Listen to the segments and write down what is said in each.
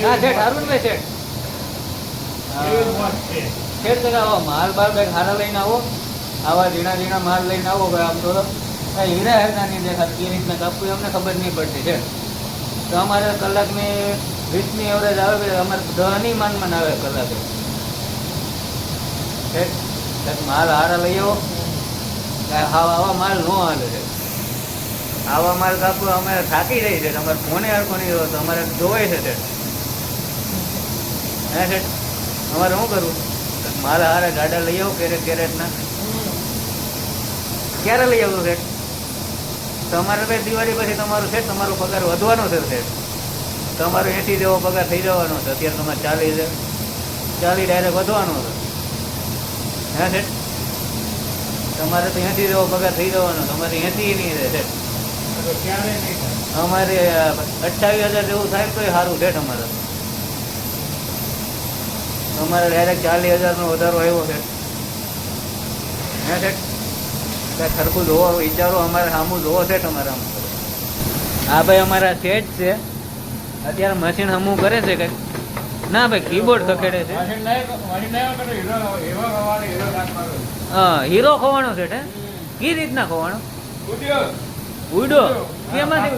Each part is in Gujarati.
હા શેઠ હારું ને શેઠ શેઠ જરા આવો માલ બાર કંઈક હારા લઈને આવો. આવા ઝીણા ઝીણા માલ લઈને આવો ભાઈ. આમ થોડો હીરા હેરના નહીં દેખાતી એ રીતના કાપવું અમને ખબર નહીં પડતી છે. તો અમારે કલાકની 20ની એવરેજ આવે કે અમારે 10ની માનમાં આવે કલાકે. શેઠ માલ હારા લઈ આવો. આવા માલ ન હાલે છે. આવા માલ કાપવું અમે થાકી જાય છે. અમારે ફોને હરખો નહીં રહ્યો તો અમારે જોવાય છે શેઠ. હે શેઠ અમારે શું કરવું? માલ હારે ગાડા લઈ આવો કેરેટના. ક્યારે લઈ આવું શેઠ? તમારે ભાઈ દિવાળી પછી તમારું શેઠ તમારો પગાર વધવાનો છે શેઠ. તમારો 80 જેવો પગાર થઈ જવાનો છે. અત્યારે તમારે 40 ડાયરેક્ટ વધવાનો છે. હે શેઠ તમારે તો 80 જેવો પગાર થઈ જવાનો. તમારે 80 નહીં રહે શેઠ. અમારે 28,000 જેવું થાય તો સારું શેઠ. અમારે ડાયરેક્ટ 40,000 નો વધારો આવ્યો છે. હે શેઠ કાંઈ ખરખું જોવો વિચારો. અમારે સામું જોવો છે તમારે. હા ભાઈ અમારા શેઠ છે અત્યારે મશીન હમું કરે છે કંઈક. ના ભાઈ કીબોર્ડ ખખેડે છે. હા હીરો ખોવાનો છે હે? કઈ રીતના ખોવાનો? ઉડો કેમાંથી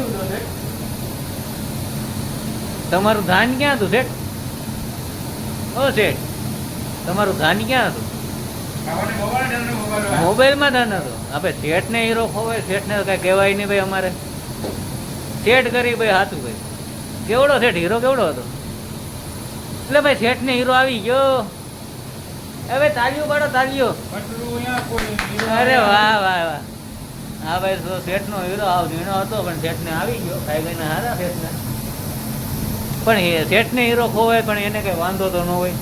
ઉડો છે? તમારું ધાન ક્યાં હતું શેઠ? ઓ શેઠ તમારું ધાન ક્યાં હતું? મોબાઈલમાં ધાન હતું. આપણે શેઠને હીરો ખોવાય. શેઠને કઈ કહેવાય નહીં ભાઈ. અમારે શેઠ કરી ભાઈ હાથું ભાઈ. કેવડો શેઠ હીરો કેવડો હતો? એટલે ભાઈ શેઠને હીરો આવી ગયો. હવે તાળીઓ પાડો તાળીઓ. અરે વાહ વાહ વાહ. હા ભાઈ શેઠનો હીરો આવ ઝીણો હતો પણ શેઠને આવી ગયો. ખાઈ ગઈને હારા શેઠને. પણ એ શેઠને હીરો ખોવાય પણ એને કઈ વાંધો તો ન હોય.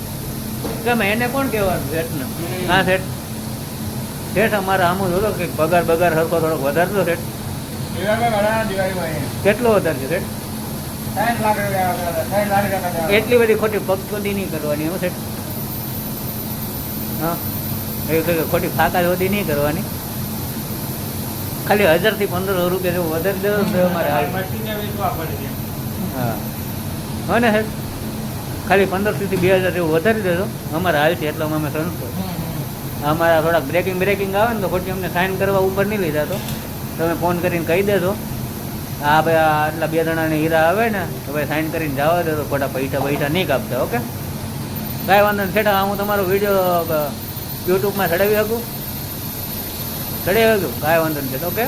ગમે એને કોણ કહેવાનું શેઠને? હા શેઠ શેઠ અમારે આમ જોતો કે પગાર બગાર હરખો થોડોક વધારતો શેઠ. કેટલો વધારજો શેઠ? એટલી બધી ખોટી પગચોદી નહીં કરવાની એમ શેઠ. હા એવી ખોટી ફાકા ચોદી નહીં કરવાની. ખાલી 1000 થી 1500 રૂપિયા જેવું વધારી દેવો તો અમારે હા હા ને સાહેબ ખાલી 1500 થી 2000 જેવું વધારી દેજો અમારે હાલ છે. એટલે અમે સંતોષ. અમારા થોડાક બ્રેકિંગ આવે ને તો ખોટી અમને સાઇન કરવા ઉપર નહીં લીધા. તો તમે ફોન કરીને કહી દેજો હા ભાઈ આટલા 2 જણાને હીરા આવે ને તો ભાઈ સાઇન કરીને જવા દેજો. ખોટા પૈસા નહીં કાપતા. ઓકે કાંઈ વાંધો નહીં છેટા. હું તમારો વિડીયો યુટ્યુબમાં ચડાવી શકું? કાંઈ વાંધો નહીં. ઓકે.